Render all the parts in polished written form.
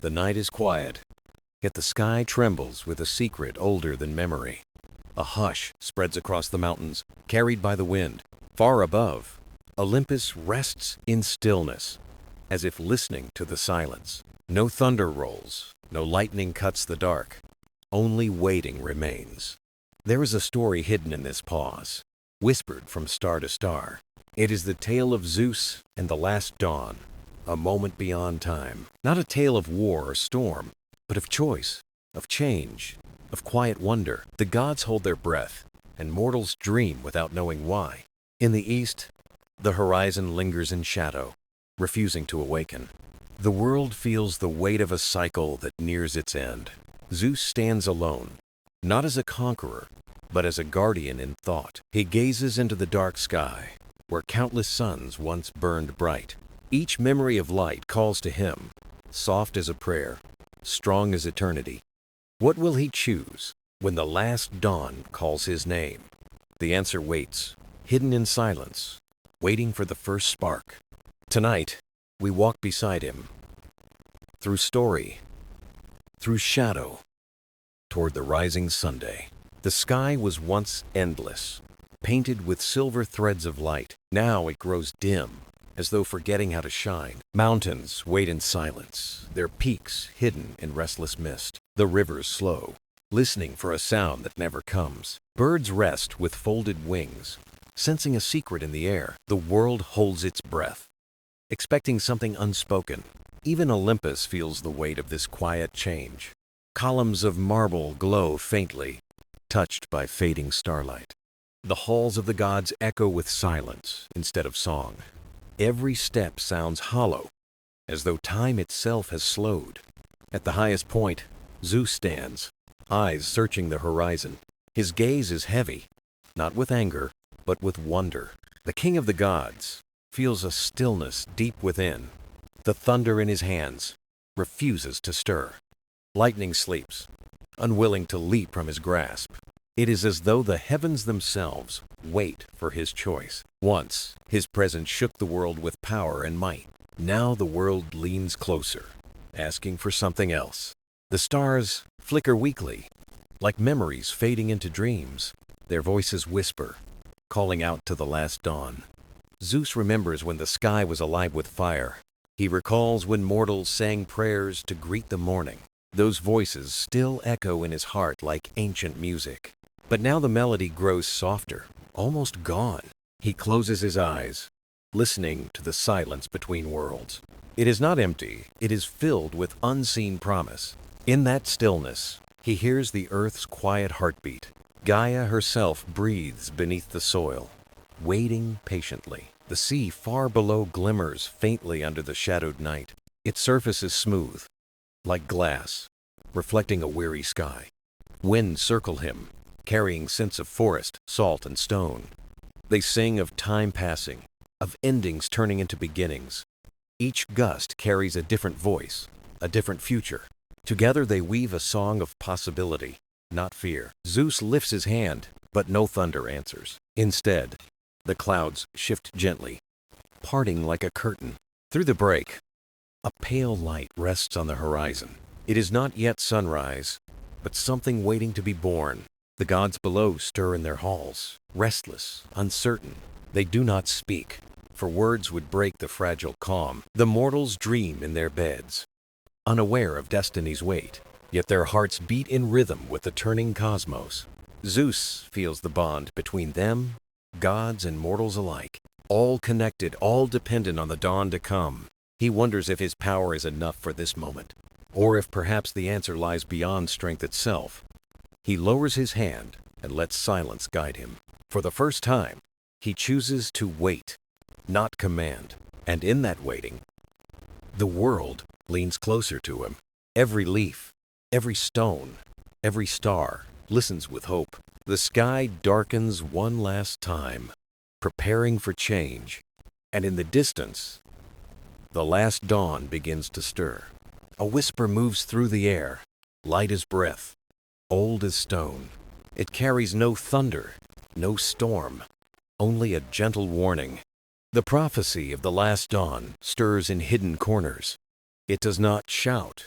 The night is quiet, yet the sky trembles with a secret older than memory. A hush spreads across the mountains, carried by the wind. Far above, Olympus rests in stillness, as if listening to the silence. No thunder rolls, no lightning cuts the dark. Only waiting remains. There is a story hidden in this pause, whispered from star to star. It is the tale of Zeus and the last dawn, a moment beyond time. Not a tale of war or storm, but of choice, of change, of quiet wonder. The gods hold their breath, and mortals dream without knowing why. In the east, the horizon lingers in shadow, refusing to awaken. The world feels the weight of a cycle that nears its end. Zeus stands alone, not as a conqueror, but as a guardian in thought. He gazes into the dark sky, where countless suns once burned bright. Each memory of light calls to him, soft as a prayer, strong as eternity. What will he choose when the last dawn calls his name? The answer waits, hidden in silence, waiting for the first spark. Tonight, we walk beside him, through story, through shadow, toward the rising Sunday. The sky was once endless, painted with silver threads of light. Now it grows dim, as though forgetting how to shine. Mountains wait in silence, their peaks hidden in restless mist. The rivers slow, listening for a sound that never comes. Birds rest with folded wings, sensing a secret in the air. The world holds its breath, expecting something unspoken. Even Olympus feels the weight of this quiet change. Columns of marble glow faintly, touched by fading starlight. The halls of the gods echo with silence instead of song. Every step sounds hollow, as though time itself has slowed. At the highest point, Zeus stands, eyes searching the horizon. His gaze is heavy, not with anger, but with wonder. The king of the gods feels a stillness deep within. The thunder in his hands refuses to stir. Lightning sleeps, unwilling to leap from his grasp. It is as though the heavens themselves wait for his choice. Once, his presence shook the world with power and might. Now the world leans closer, asking for something else. The stars flicker weakly, like memories fading into dreams. Their voices whisper, calling out to the last dawn. Zeus remembers when the sky was alive with fire. He recalls when mortals sang prayers to greet the morning. Those voices still echo in his heart like ancient music. But now the melody grows softer, almost gone. He closes his eyes, listening to the silence between worlds. It is not empty, it is filled with unseen promise. In that stillness, he hears the earth's quiet heartbeat. Gaia herself breathes beneath the soil, waiting patiently. The sea far below glimmers faintly under the shadowed night. Its surface is smooth, like glass, reflecting a weary sky. Winds circle him, carrying scents of forest, salt, and stone. They sing of time passing, of endings turning into beginnings. Each gust carries a different voice, a different future. Together they weave a song of possibility, not fear. Zeus lifts his hand, but no thunder answers. Instead, the clouds shift gently, parting like a curtain. Through the break, a pale light rests on the horizon. It is not yet sunrise, but something waiting to be born. The gods below stir in their halls, restless, uncertain. They do not speak, for words would break the fragile calm. The mortals dream in their beds, unaware of destiny's weight, yet their hearts beat in rhythm with the turning cosmos. Zeus feels the bond between them, gods and mortals alike, all connected, all dependent on the dawn to come. He wonders if his power is enough for this moment, or if perhaps the answer lies beyond strength itself. He lowers his hand and lets silence guide him. For the first time, he chooses to wait, not command. And in that waiting, the world leans closer to him. Every leaf, every stone, every star listens with hope. The sky darkens one last time, preparing for change. And in the distance, the last dawn begins to stir. A whisper moves through the air, light as breath, old as stone. It carries no thunder, no storm, only a gentle warning. The prophecy of the last dawn stirs in hidden corners. It does not shout,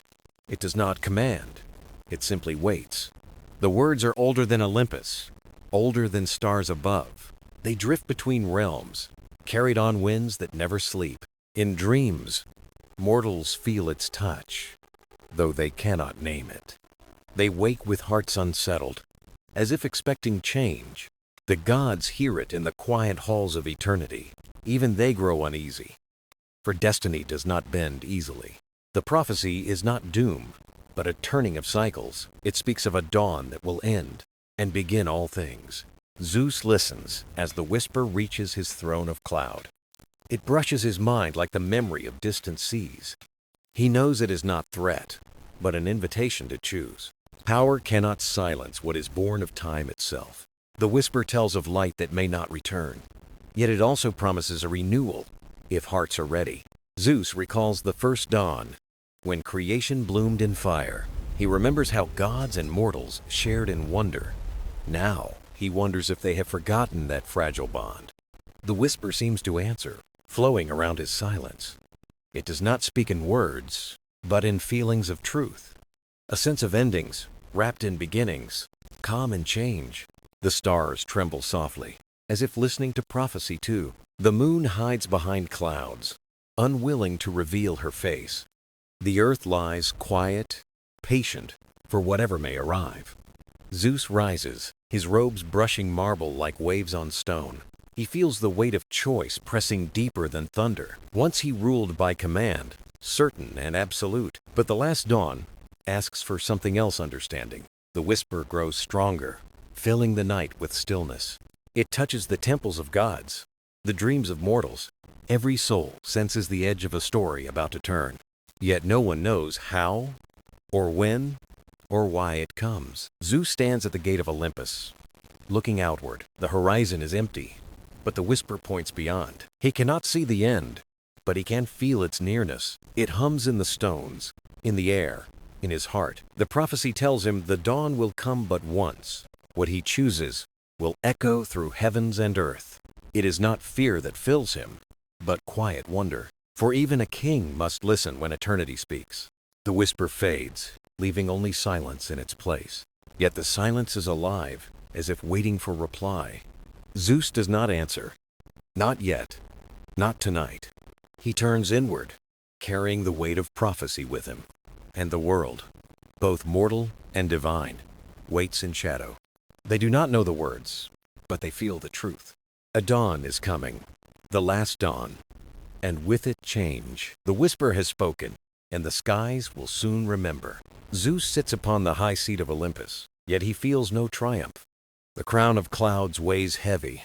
It does not command. It simply waits. The words are older than Olympus, older than stars above. They drift between realms, carried on winds that never sleep. In dreams, mortals feel its touch, though they cannot name it. They wake with hearts unsettled, as if expecting change. The gods hear it in the quiet halls of eternity. Even they grow uneasy, for destiny does not bend easily. The prophecy is not doom, but a turning of cycles. It speaks of a dawn that will end and begin all things. Zeus listens as the whisper reaches his throne of cloud. It brushes his mind like the memory of distant seas. He knows it is not threat, but an invitation to choose. Power cannot silence what is born of time itself. The whisper tells of light that may not return, yet it also promises a renewal, if hearts are ready. Zeus recalls the first dawn, when creation bloomed in fire. He remembers how gods and mortals shared in wonder. Now, he wonders if they have forgotten that fragile bond. The whisper seems to answer, flowing around his silence. It does not speak in words, but in feelings of truth. A sense of endings, wrapped in beginnings, calm in change. The stars tremble softly, as if listening to prophecy too. The moon hides behind clouds, unwilling to reveal her face. The earth lies quiet, patient, for whatever may arrive. Zeus rises, his robes brushing marble like waves on stone. He feels the weight of choice pressing deeper than thunder. Once he ruled by command, certain and absolute. But the last dawn asks for something else understanding. The whisper grows stronger, filling the night with stillness. It touches the temples of gods, the dreams of mortals. Every soul senses the edge of a story about to turn. Yet no one knows how, or when, or why it comes. Zeus stands at the gate of Olympus, looking outward. The horizon is empty, but the whisper points beyond. He cannot see the end, but he can feel its nearness. It hums in the stones, in the air, in his heart. The prophecy tells him the dawn will come but once. What he chooses will echo through heavens and earth. It is not fear that fills him, but quiet wonder. For even a king must listen when eternity speaks. The whisper fades, leaving only silence in its place. Yet the silence is alive, as if waiting for reply. Zeus does not answer. Not yet. Not tonight. He turns inward, carrying the weight of prophecy with him. And the world, both mortal and divine, waits in shadow. They do not know the words, but they feel the truth. A dawn is coming, the last dawn, and with it change. The whisper has spoken, and the skies will soon remember. Zeus sits upon the high seat of Olympus, yet he feels no triumph. The crown of clouds weighs heavy,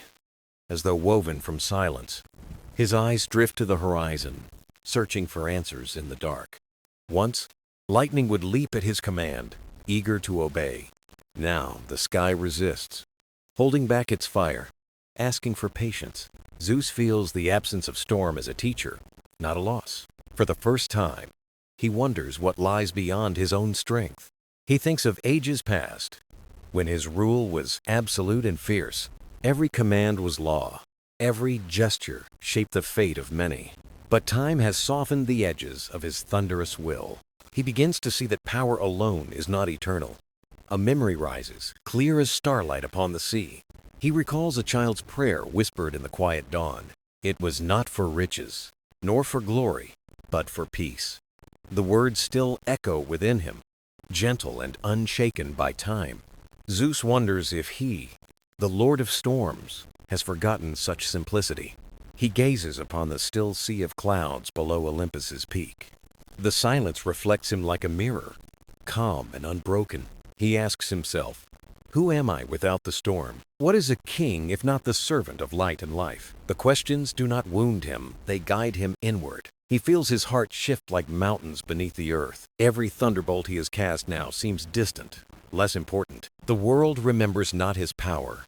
as though woven from silence. His eyes drift to the horizon, searching for answers in the dark. Once, lightning would leap at his command, eager to obey. Now the sky resists, holding back its fire, asking for patience. Zeus feels the absence of storm as a teacher, not a loss. For the first time, he wonders what lies beyond his own strength. He thinks of ages past, when his rule was absolute and fierce. Every command was law. Every gesture shaped the fate of many. But time has softened the edges of his thunderous will. He begins to see that power alone is not eternal. A memory rises, clear as starlight upon the sea. He recalls a child's prayer whispered in the quiet dawn. It was not for riches, nor for glory, but for peace. The words still echo within him, gentle and unshaken by time. Zeus wonders if he, the Lord of Storms, has forgotten such simplicity. He gazes upon the still sea of clouds below Olympus's peak. The silence reflects him like a mirror, calm and unbroken. He asks himself, who am I without the storm? What is a king if not the servant of light and life? The questions do not wound him, they guide him inward. He feels his heart shift like mountains beneath the earth. Every thunderbolt he has cast now seems distant, less important. The world remembers not his power,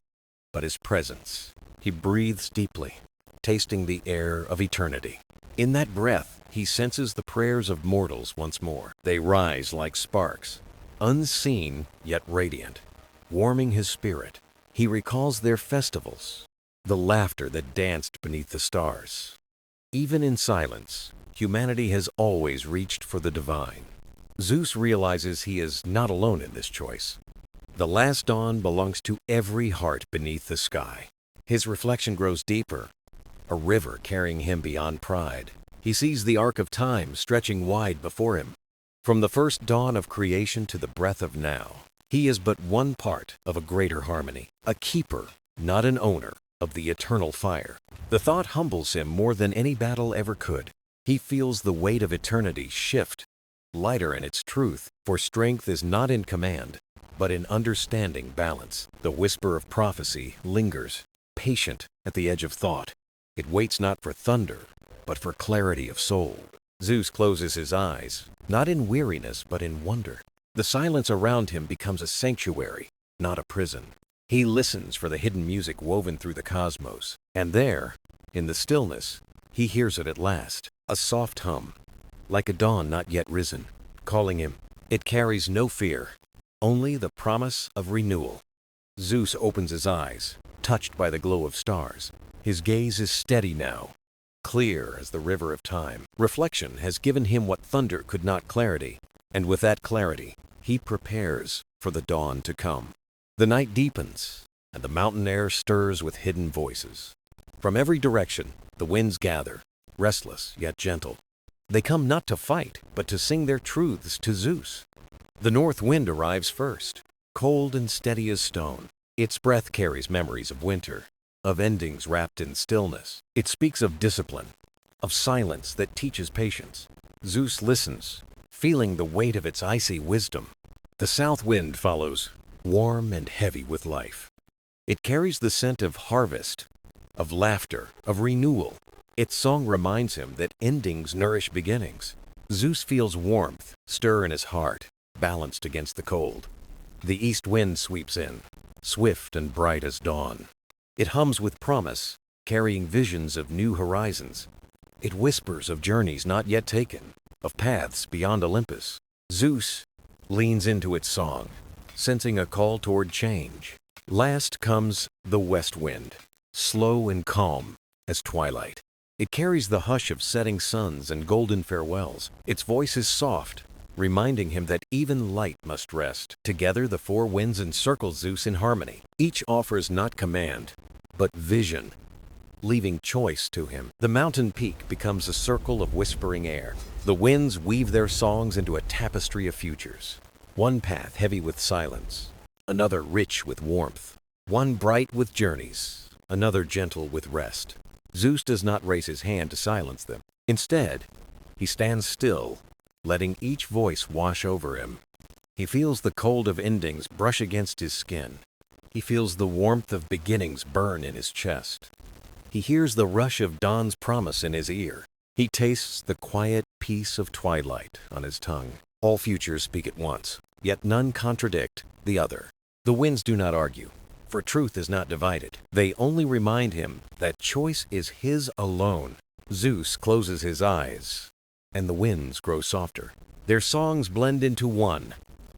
but his presence. He breathes deeply, tasting the air of eternity. In that breath, he senses the prayers of mortals once more. They rise like sparks, unseen yet radiant, warming his spirit. He recalls their festivals, the laughter that danced beneath the stars. Even in silence, humanity has always reached for the divine. Zeus realizes he is not alone in this choice. The last dawn belongs to every heart beneath the sky. His reflection grows deeper, a river carrying him beyond pride. He sees the arc of time stretching wide before him. From the first dawn of creation to the breath of now, he is but one part of a greater harmony, a keeper, not an owner, of the eternal fire. The thought humbles him more than any battle ever could. He feels the weight of eternity shift, lighter in its truth, for strength is not in command, but in understanding balance. The whisper of prophecy lingers, patient at the edge of thought. It waits not for thunder, but for clarity of soul. Zeus closes his eyes, not in weariness, but in wonder. The silence around him becomes a sanctuary, not a prison. He listens for the hidden music woven through the cosmos, and there, in the stillness, he hears it at last, a soft hum, like a dawn not yet risen, calling him. It carries no fear, only the promise of renewal. Zeus opens his eyes, touched by the glow of stars. His gaze is steady now, clear as the river of time. Reflection has given him what thunder could not: clarity, and with that clarity, he prepares for the dawn to come. The night deepens, and the mountain air stirs with hidden voices. From every direction, the winds gather, restless yet gentle. They come not to fight, but to sing their truths to Zeus. The north wind arrives first, cold and steady as stone. Its breath carries memories of winter, of endings wrapped in stillness. It speaks of discipline, of silence that teaches patience. Zeus listens, feeling the weight of its icy wisdom. The south wind follows, warm and heavy with life. It carries the scent of harvest, of laughter, of renewal. Its song reminds him that endings nourish beginnings. Zeus feels warmth stir in his heart, balanced against the cold. The east wind sweeps in, swift and bright as dawn. It hums with promise, carrying visions of new horizons. It whispers of journeys not yet taken, of paths beyond Olympus. Zeus leans into its song, sensing a call toward change. Last comes the west wind, slow and calm as twilight. It carries the hush of setting suns and golden farewells. Its voice is soft, reminding him that even light must rest. Together the four winds encircle Zeus in harmony. Each offers not command, but vision, leaving choice to him. The mountain peak becomes a circle of whispering air. The winds weave their songs into a tapestry of futures. One path heavy with silence, another rich with warmth. One bright with journeys, another gentle with rest. Zeus does not raise his hand to silence them. Instead, he stands still, letting each voice wash over him. He feels the cold of endings brush against his skin. He feels the warmth of beginnings burn in his chest. He hears the rush of dawn's promise in his ear. He tastes the quiet peace of twilight on his tongue. All futures speak at once, yet none contradict the other. The winds do not argue, for truth is not divided. They only remind him that choice is his alone. Zeus closes his eyes, and the winds grow softer. Their songs blend into one,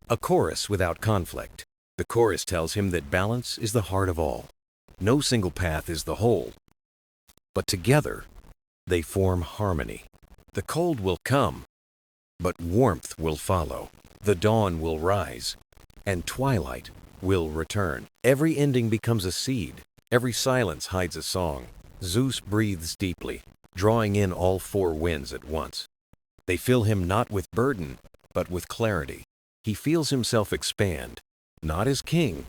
a chorus without conflict. The chorus tells him that balance is the heart of all. No single path is the whole, but together they form harmony. The cold will come, but warmth will follow. The dawn will rise, and twilight will return. Every ending becomes a seed. Every silence hides a song. Zeus breathes deeply, drawing in all four winds at once. They fill him not with burden, but with clarity. He feels himself expand, not as king,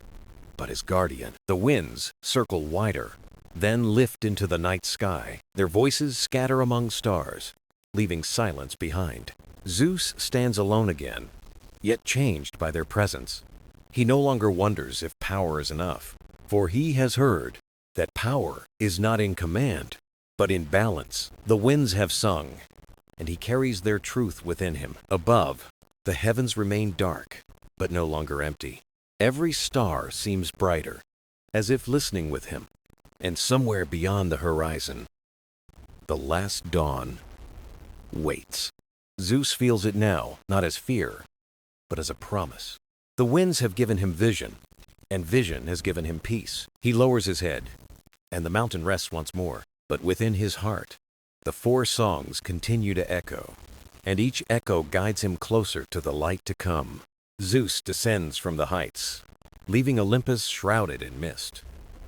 but as guardian. The winds circle wider, then lift into the night sky. Their voices scatter among stars, leaving silence behind. Zeus stands alone again, yet changed by their presence. He no longer wonders if power is enough, for he has heard that power is not in command, but in balance. The winds have sung, and he carries their truth within him. Above, the heavens remain dark, but no longer empty. Every star seems brighter, as if listening with him. And somewhere beyond the horizon, the last dawn waits. Zeus feels it now, not as fear, but as a promise. The winds have given him vision, and vision has given him peace. He lowers his head, and the mountain rests once more. But within his heart, the four songs continue to echo. and each echo guides him closer to the light to come. Zeus descends from the heights, leaving Olympus shrouded in mist.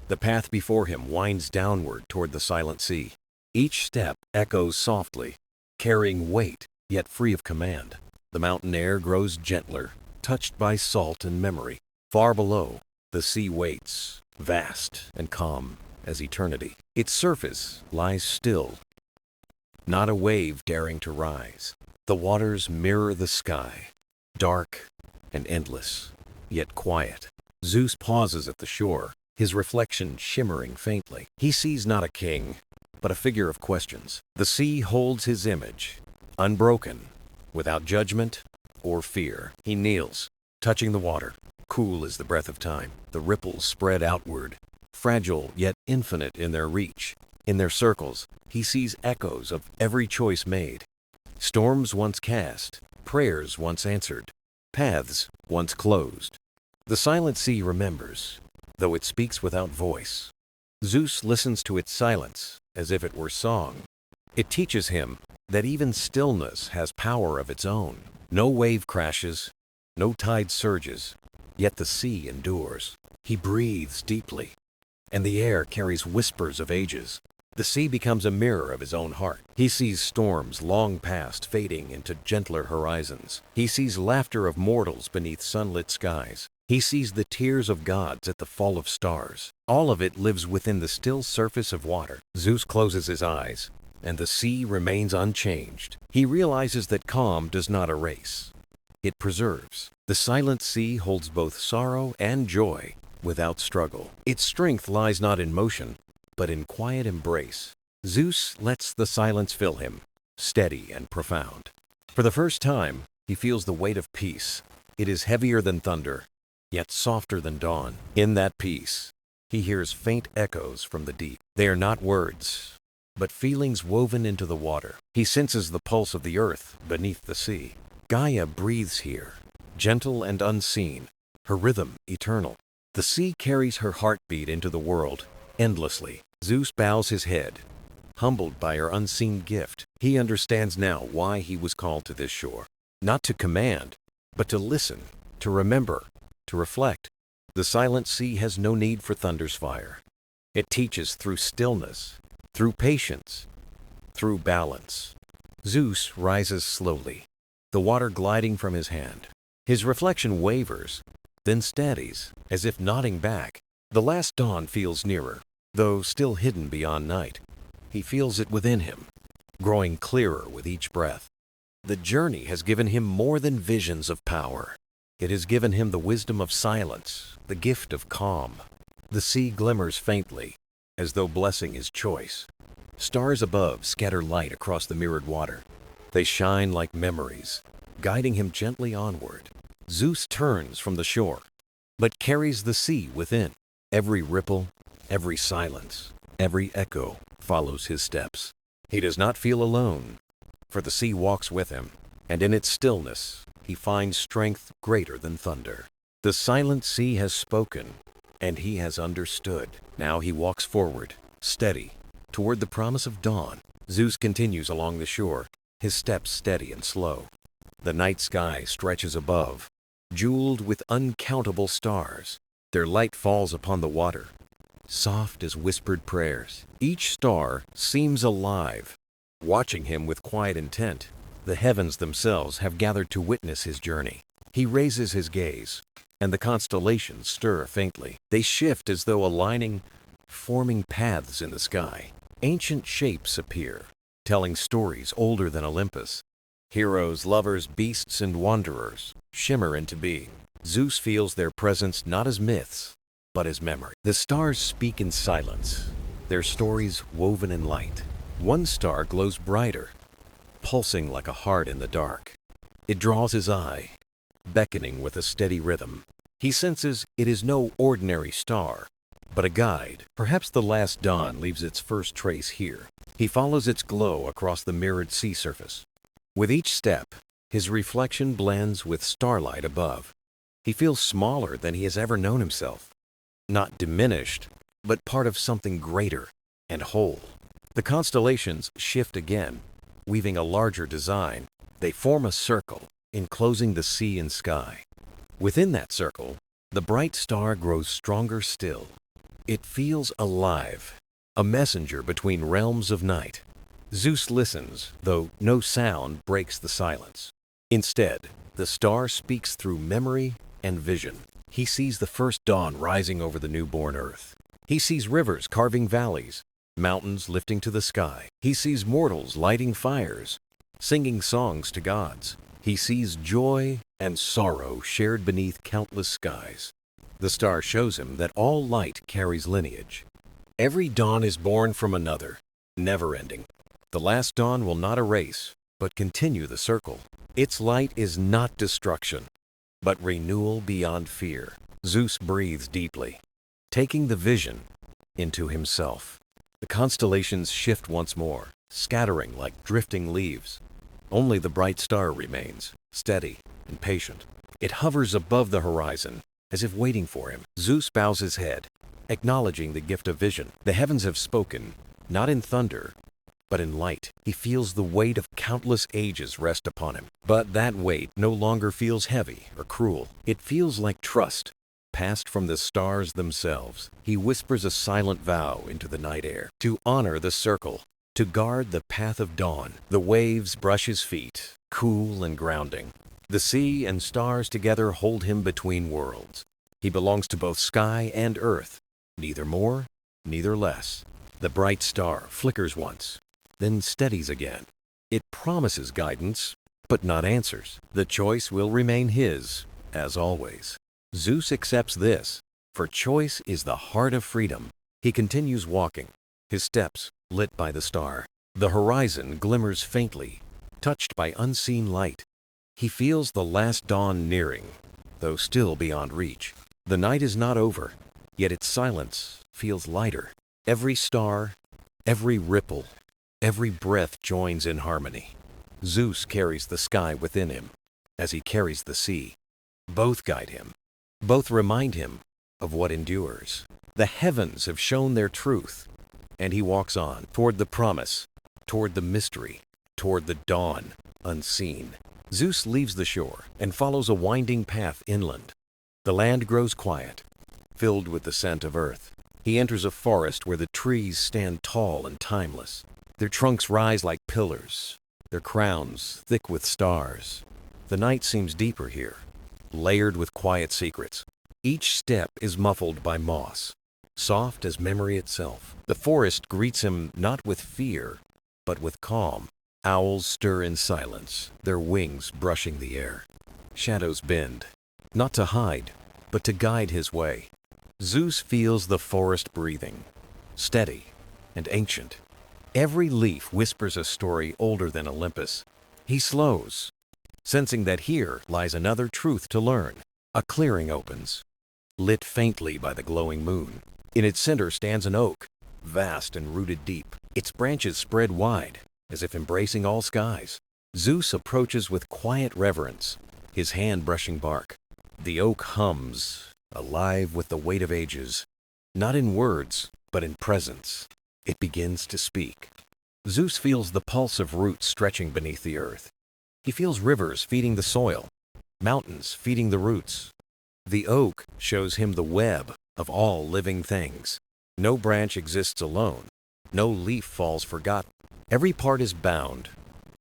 The path before him winds downward toward the silent sea. Each step echoes softly, carrying weight, yet free of command. The mountain air grows gentler, touched by salt and memory. Far below, the sea waits, vast and calm as eternity. Its surface lies still, not a wave daring to rise. The waters mirror the sky, dark and endless, yet quiet. Zeus pauses at the shore, his reflection shimmering faintly. He sees not a king, but a figure of questions. The sea holds his image, unbroken, without judgment or fear. He kneels, touching the water, cool as the breath of time. The ripples spread outward, fragile yet infinite in their reach. In their circles, he sees echoes of every choice made. Storms once cast, prayers once answered, paths once closed. The silent sea remembers, though it speaks without voice. Zeus listens to its silence as if it were song. It teaches him that even stillness has power of its own. No wave crashes, no tide surges, yet the sea endures. He breathes deeply, and the air carries whispers of ages. The sea becomes a mirror of his own heart. He sees storms long past fading into gentler horizons. He sees laughter of mortals beneath sunlit skies. He sees the tears of gods at the fall of stars. All of it lives within the still surface of water. Zeus closes his eyes, and the sea remains unchanged. He realizes that calm does not erase. It preserves. The silent sea holds both sorrow and joy without struggle. Its strength lies not in motion, but in quiet embrace. Zeus lets the silence fill him, steady and profound. For the first time, he feels the weight of peace. It is heavier than thunder, yet softer than dawn. In that peace, he hears faint echoes from the deep. They are not words, but feelings woven into the water. He senses the pulse of the earth beneath the sea. Gaia breathes here, gentle and unseen, her rhythm eternal. The sea carries her heartbeat into the world, endlessly. Zeus bows his head, humbled by her unseen gift. He understands now why he was called to this shore. Not to command, but to listen, to remember, to reflect. The silent sea has no need for thunder's fire. It teaches through stillness, through patience, through balance. Zeus rises slowly, the water gliding from his hand. His reflection wavers, then steadies, as if nodding back. The last dawn feels nearer, though still hidden beyond night. He feels it within him, growing clearer with each breath. The journey has given him more than visions of power. It has given him the wisdom of silence, the gift of calm. The sea glimmers faintly, as though blessing his choice. Stars above scatter light across the mirrored water. They shine like memories, guiding him gently onward. Zeus turns from the shore, but carries the sea within. Every ripple, every silence, every echo follows his steps. He does not feel alone, for the sea walks with him, and in its stillness, he finds strength greater than thunder. The silent sea has spoken, and he has understood. Now he walks forward, steady, toward the promise of dawn. Zeus continues along the shore, his steps steady and slow. The night sky stretches above, jeweled with uncountable stars. Their light falls upon the water, soft as whispered prayers. Each star seems alive, watching him with quiet intent. The heavens themselves have gathered to witness his journey. He raises his gaze, and the constellations stir faintly. They shift as though aligning, forming paths in the sky. Ancient shapes appear, telling stories older than Olympus. Heroes, lovers, beasts, and wanderers shimmer into being. Zeus feels their presence not as myths, but as memory. The stars speak in silence, their stories woven in light. One star glows brighter, pulsing like a heart in the dark. It draws his eye, beckoning with a steady rhythm. He senses it is no ordinary star, but a guide. Perhaps the last dawn leaves its first trace here. He follows its glow across the mirrored sea surface. With each step, his reflection blends with starlight above. He feels smaller than he has ever known himself. Not diminished, but part of something greater and whole. The constellations shift again, weaving a larger design. They form a circle, enclosing the sea and sky. Within that circle, the bright star grows stronger still. It feels alive, a messenger between realms of night. Zeus listens, though no sound breaks the silence. Instead, the star speaks through memory and vision. He sees the first dawn rising over the newborn earth. He sees rivers carving valleys, mountains lifting to the sky. He sees mortals lighting fires, singing songs to gods. He sees joy and sorrow shared beneath countless skies. The star shows him that all light carries lineage. Every dawn is born from another, never ending. The last dawn will not erase, but continue the circle. Its light is not destruction, but renewal beyond fear. Zeus breathes deeply, taking the vision into himself. The constellations shift once more, scattering like drifting leaves. Only the bright star remains, steady and patient. It hovers above the horizon, as if waiting for him. Zeus bows his head, acknowledging the gift of vision. The heavens have spoken, not in thunder, but in light. He feels the weight of countless ages rest upon him. But that weight no longer feels heavy or cruel. It feels like trust, passed from the stars themselves. He whispers a silent vow into the night air, to honor the circle, to guard the path of dawn. The waves brush his feet, cool and grounding. The sea and stars together hold him between worlds. He belongs to both sky and earth, neither more, neither less. The bright star flickers once, then steadies again. It promises guidance, but not answers. The choice will remain his, as always. Zeus accepts this, for choice is the heart of freedom. He continues walking, his steps lit by the star. The horizon glimmers faintly, touched by unseen light. He feels the last dawn nearing, though still beyond reach. The night is not over, yet its silence feels lighter. Every star, every ripple, every breath joins in harmony. Zeus carries the sky within him, as he carries the sea. Both guide him. Both remind him of what endures. The heavens have shown their truth, and he walks on toward the promise, toward the mystery, toward the dawn unseen. Zeus leaves the shore and follows a winding path inland. The land grows quiet, filled with the scent of earth. He enters a forest where the trees stand tall and timeless. Their trunks rise like pillars, their crowns thick with stars. The night seems deeper here, layered with quiet secrets. Each step is muffled by moss, soft as memory itself. The forest greets him not with fear, but with calm. Owls stir in silence, their wings brushing the air. Shadows bend, not to hide, but to guide his way. Zeus feels the forest breathing, steady and ancient. Every leaf whispers a story older than Olympus. He slows, sensing that here lies another truth to learn. A clearing opens, lit faintly by the glowing moon. In its center stands an oak, vast and rooted deep. Its branches spread wide, as if embracing all skies. Zeus approaches with quiet reverence, his hand brushing bark. The oak hums, alive with the weight of ages. Not in words, but in presence. It begins to speak. Zeus feels the pulse of roots stretching beneath the earth. He feels rivers feeding the soil, mountains feeding the roots. The oak shows him the web of all living things. No branch exists alone. No leaf falls forgotten. Every part is bound,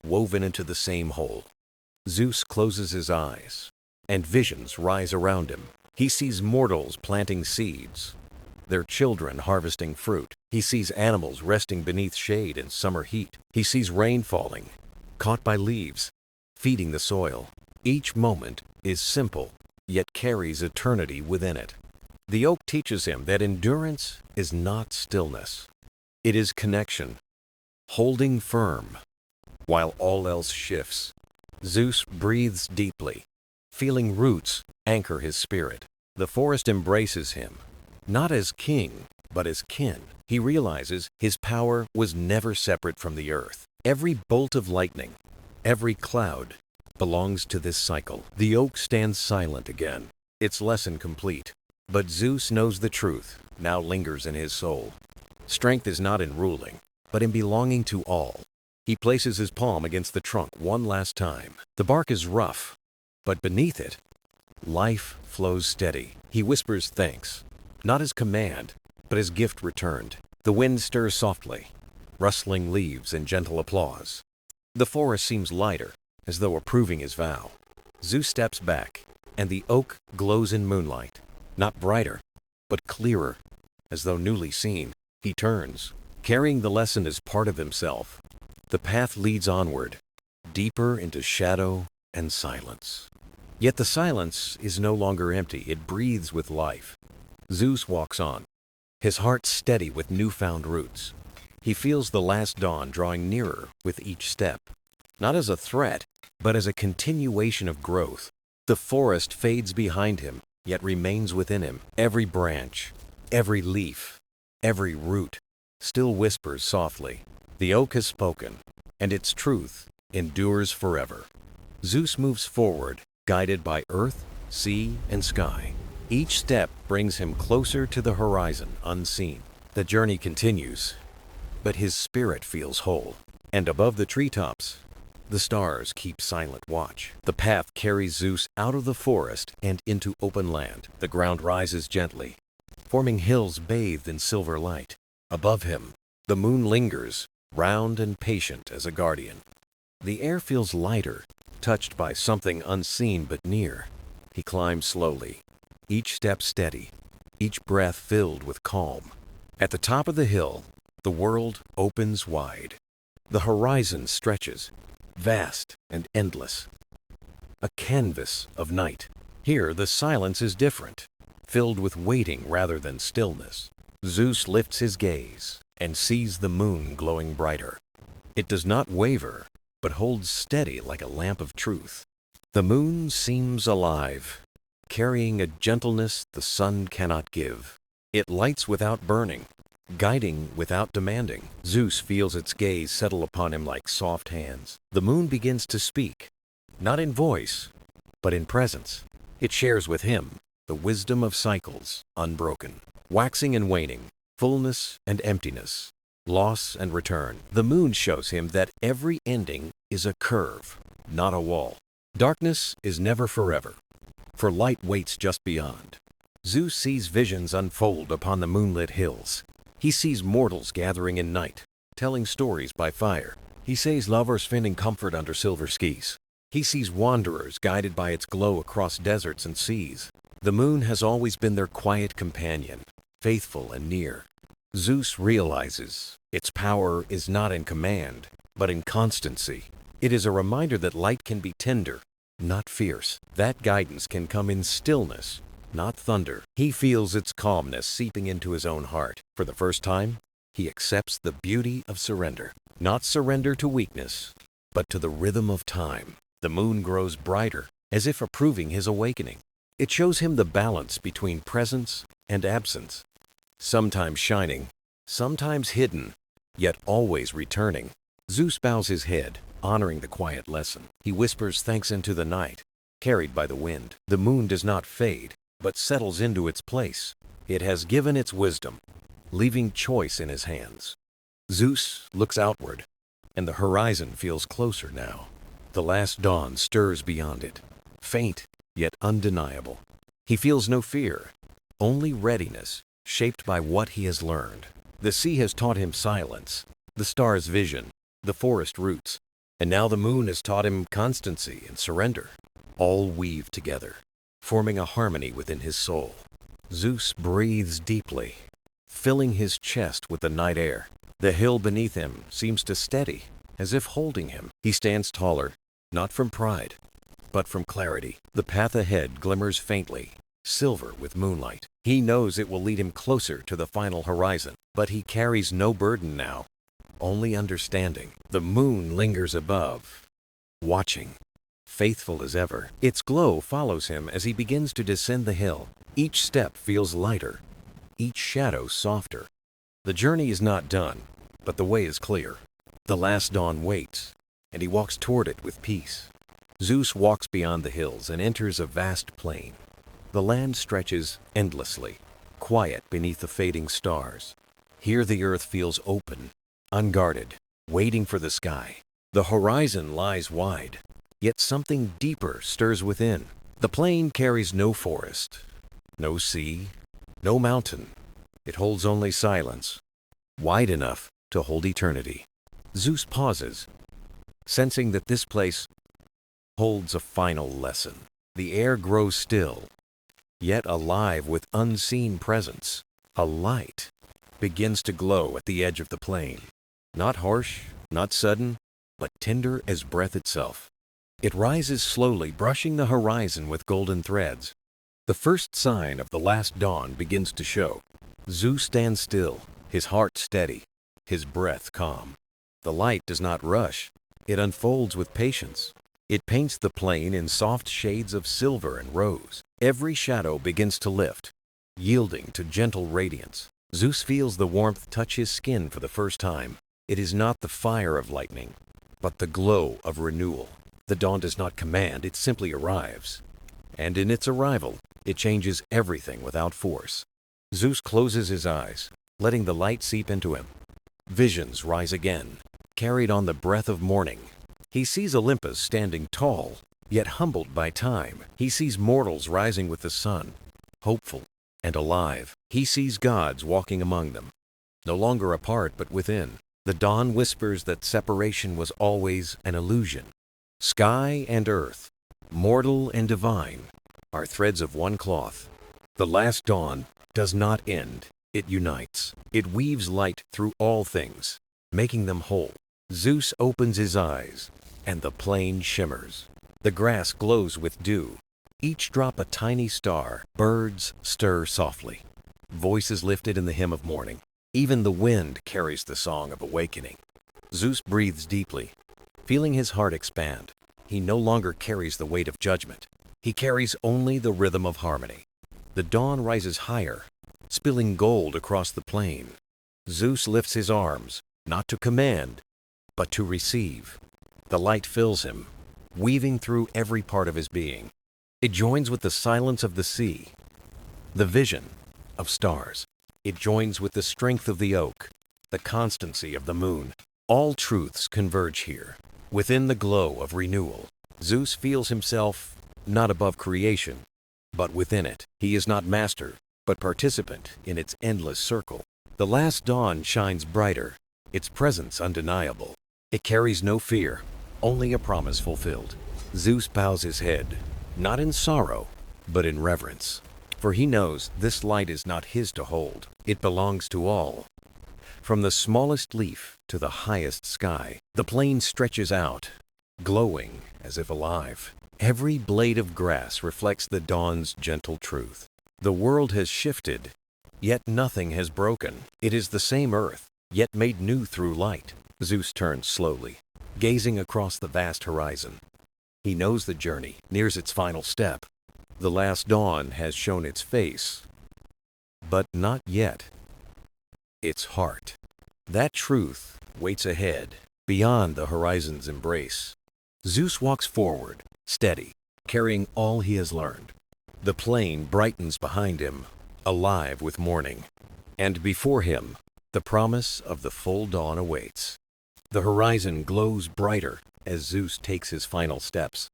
woven into the same whole. Zeus closes his eyes, and visions rise around him. He sees mortals planting seeds, their children harvesting fruit. He sees animals resting beneath shade in summer heat. He sees rain falling, caught by leaves, feeding the soil. Each moment is simple, yet carries eternity within it. The oak teaches him that endurance is not stillness. It is connection, holding firm, while all else shifts. Zeus breathes deeply, feeling roots anchor his spirit. The forest embraces him, not as king, but as kin. He realizes his power was never separate from the earth. Every bolt of lightning, every cloud, belongs to this cycle. The oak stands silent again, its lesson complete. But Zeus knows the truth, now lingers in his soul. Strength is not in ruling, but in belonging to all. He places his palm against the trunk one last time. The bark is rough, but beneath it, life flows steady. He whispers thanks, not as command, but as gift returned. The wind stirs softly, rustling leaves in gentle applause. The forest seems lighter, as though approving his vow. Zeus steps back, and the oak glows in moonlight, not brighter, but clearer, as though newly seen. He turns, carrying the lesson as part of himself. The path leads onward, deeper into shadow and silence. Yet the silence is no longer empty, it breathes with life. Zeus walks on, his heart steady with newfound roots. He feels the last dawn drawing nearer with each step, not as a threat, but as a continuation of growth. The forest fades behind him, yet remains within him. Every branch, every leaf, every root still whispers softly. The oak has spoken, and its truth endures forever. Zeus moves forward, guided by earth, sea, and sky. Each step brings him closer to the horizon, unseen. The journey continues, but his spirit feels whole. And above the treetops, the stars keep silent watch. The path carries Zeus out of the forest and into open land. The ground rises gently, forming hills bathed in silver light. Above him, the moon lingers, round and patient as a guardian. The air feels lighter, touched by something unseen but near. He climbs slowly, each step steady, each breath filled with calm. At the top of the hill, the world opens wide. The horizon stretches, vast and endless, a canvas of night. Here the silence is different, filled with waiting rather than stillness. Zeus lifts his gaze and sees the moon glowing brighter. It does not waver, but holds steady like a lamp of truth. The moon seems alive, carrying a gentleness the sun cannot give. It lights without burning, guiding without demanding. Zeus feels its gaze settle upon him like soft hands. The moon begins to speak, not in voice, but in presence. It shares with him the wisdom of cycles, unbroken, waxing and waning, fullness and emptiness, loss and return. The moon shows him that every ending is a curve, not a wall. Darkness is never forever, for light waits just beyond. Zeus sees visions unfold upon the moonlit hills. He sees mortals gathering in night, telling stories by fire. He sees lovers finding comfort under silver skies. He sees wanderers guided by its glow across deserts and seas. The moon has always been their quiet companion, faithful and near. Zeus realizes its power is not in command, but in constancy. It is a reminder that light can be tender, not fierce. That guidance can come in stillness, not thunder. He feels its calmness seeping into his own heart. For the first time, he accepts the beauty of surrender. Not surrender to weakness, but to the rhythm of time. The moon grows brighter, as if approving his awakening. It shows him the balance between presence and absence, sometimes shining, sometimes hidden, yet always returning. Zeus bows his head, honoring the quiet lesson. He whispers thanks into the night, carried by the wind. The moon does not fade, but settles into its place. It has given its wisdom, leaving choice in his hands. Zeus looks outward, and the horizon feels closer now. The last dawn stirs beyond it, faint yet undeniable. He feels no fear, only readiness, shaped by what he has learned. The sea has taught him silence, the stars vision, the forest roots, and now the moon has taught him constancy and surrender. All weave together, forming a harmony within his soul. Zeus breathes deeply, filling his chest with the night air. The hill beneath him seems to steady, as if holding him. He stands taller, not from pride, but from clarity. The path ahead glimmers faintly, silver with moonlight. He knows it will lead him closer to the final horizon, but he carries no burden now, only understanding. The moon lingers above, watching, faithful as ever. Its glow follows him as he begins to descend the hill. Each step feels lighter, each shadow softer. The journey is not done, but the way is clear. The last dawn waits, and he walks toward it with peace. Zeus walks beyond the hills and enters a vast plain. The land stretches endlessly, quiet beneath the fading stars. Here the earth feels open, unguarded, waiting for the sky. The horizon lies wide, yet something deeper stirs within. The plain carries no forest, no sea, no mountain. It holds only silence, wide enough to hold eternity. Zeus pauses, sensing that this place holds a final lesson. The air grows still, yet alive with unseen presence. A light begins to glow at the edge of the plain. Not harsh, not sudden, but tender as breath itself. It rises slowly, brushing the horizon with golden threads. The first sign of the last dawn begins to show. Zeus stands still, his heart steady, his breath calm. The light does not rush. It unfolds with patience. It paints the plain in soft shades of silver and rose. Every shadow begins to lift, yielding to gentle radiance. Zeus feels the warmth touch his skin for the first time. It is not the fire of lightning, but the glow of renewal. The dawn does not command, it simply arrives. And in its arrival, it changes everything without force. Zeus closes his eyes, letting the light seep into him. Visions rise again, carried on the breath of morning. He sees Olympus standing tall, yet humbled by time. He sees mortals rising with the sun, hopeful and alive. He sees gods walking among them, no longer apart but within. The dawn whispers that separation was always an illusion. Sky and earth, mortal and divine, are threads of one cloth. The last dawn does not end. It unites. It weaves light through all things, making them whole. Zeus opens his eyes, and the plain shimmers. The grass glows with dew, each drop a tiny star. Birds stir softly, voices lifted in the hymn of morning. Even the wind carries the song of awakening. Zeus breathes deeply, feeling his heart expand. He no longer carries the weight of judgment. He carries only the rhythm of harmony. The dawn rises higher, spilling gold across the plain. Zeus lifts his arms, not to command, but to receive. The light fills him, weaving through every part of his being. It joins with the silence of the sea, the vision of stars. It joins with the strength of the oak, the constancy of the moon. All truths converge here, within the glow of renewal. Zeus feels himself not above creation, but within it. He is not master, but participant in its endless circle. The last dawn shines brighter, its presence undeniable. It carries no fear, only a promise fulfilled. Zeus bows his head, not in sorrow, but in reverence. For he knows this light is not his to hold. It belongs to all. From the smallest leaf to the highest sky, the plain stretches out, glowing as if alive. Every blade of grass reflects the dawn's gentle truth. The world has shifted, yet nothing has broken. It is the same earth, yet made new through light. Zeus turns slowly, gazing across the vast horizon. He knows the journey nears its final step. The last dawn has shown its face, but not yet its heart. That truth waits ahead, beyond the horizon's embrace. Zeus walks forward, steady, carrying all he has learned. The plain brightens behind him, alive with morning. And before him, the promise of the full dawn awaits. The horizon glows brighter as Zeus takes his final steps.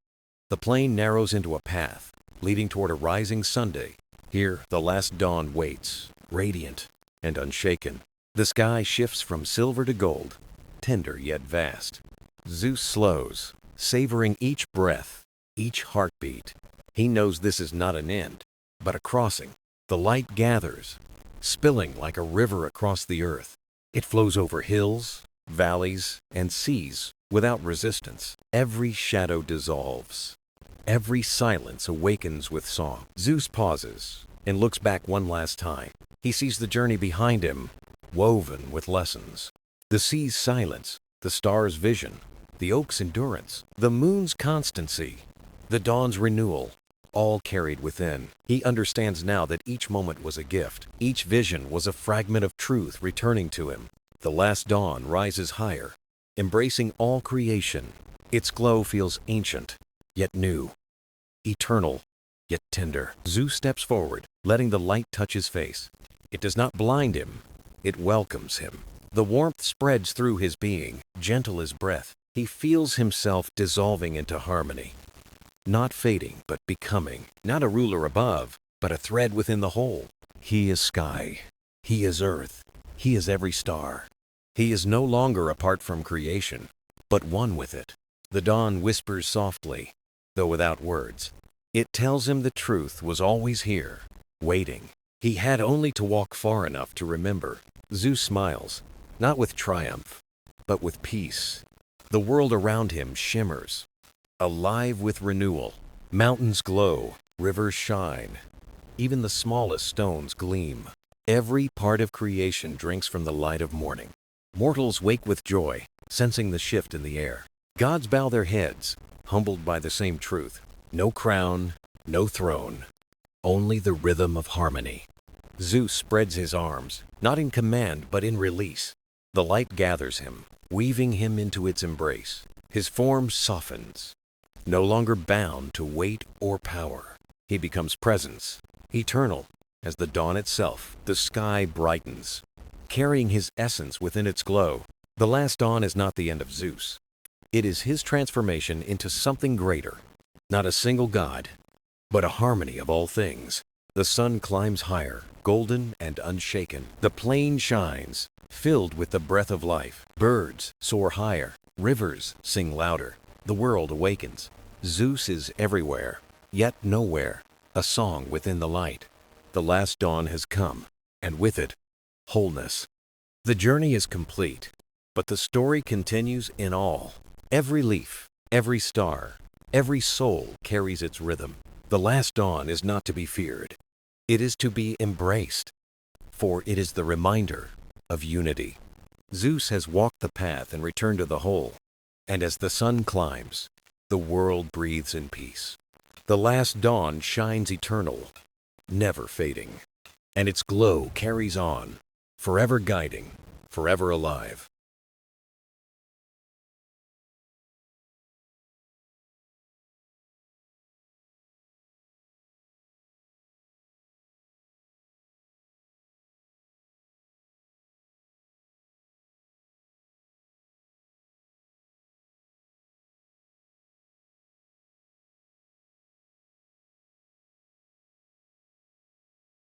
The plain narrows into a path, leading toward a rising Sunday. Here, the last dawn waits, radiant and unshaken. The sky shifts from silver to gold, tender yet vast. Zeus slows, savoring each breath, each heartbeat. He knows this is not an end, but a crossing. The light gathers, spilling like a river across the earth. It flows over hills, valleys, and seas without resistance. Every shadow dissolves. Every silence awakens with song. Zeus pauses and looks back one last time. He sees the journey behind him, woven with lessons. The sea's silence, the star's vision, the oak's endurance, the moon's constancy, the dawn's renewal, all carried within. He understands now that each moment was a gift. Each vision was a fragment of truth returning to him. The last dawn rises higher, embracing all creation. Its glow feels ancient, yet new, eternal, yet tender. Zeus steps forward, letting the light touch his face. It does not blind him, it welcomes him. The warmth spreads through his being, gentle as breath. He feels himself dissolving into harmony. Not fading, but becoming. Not a ruler above, but a thread within the whole. He is sky. He is earth. He is every star. He is no longer apart from creation, but one with it. The dawn whispers softly, though without words. It tells him the truth was always here, waiting. He had only to walk far enough to remember. Zeus smiles, not with triumph, but with peace. The world around him shimmers, alive with renewal. Mountains glow, rivers shine. Even the smallest stones gleam. Every part of creation drinks from the light of morning. Mortals wake with joy, sensing the shift in the air. Gods bow their heads, humbled by the same truth. No crown, no throne, only the rhythm of harmony. Zeus spreads his arms, not in command but in release. The light gathers him, weaving him into its embrace. His form softens, no longer bound to weight or power. He becomes presence, eternal as the dawn itself. The sky brightens, carrying his essence within its glow. The last dawn is not the end of Zeus. It is his transformation into something greater. Not a single god, but a harmony of all things. The sun climbs higher, golden and unshaken. The plain shines, filled with the breath of life. Birds soar higher, rivers sing louder. The world awakens. Zeus is everywhere, yet nowhere, a song within the light. The last dawn has come, and with it, wholeness. The journey is complete, but the story continues in all. Every leaf, every star, every soul carries its rhythm. The last dawn is not to be feared. It is to be embraced, for it is the reminder of unity. Zeus has walked the path and returned to the whole, and as the sun climbs, the world breathes in peace. The last dawn shines eternal, never fading, and its glow carries on, forever guiding, forever alive.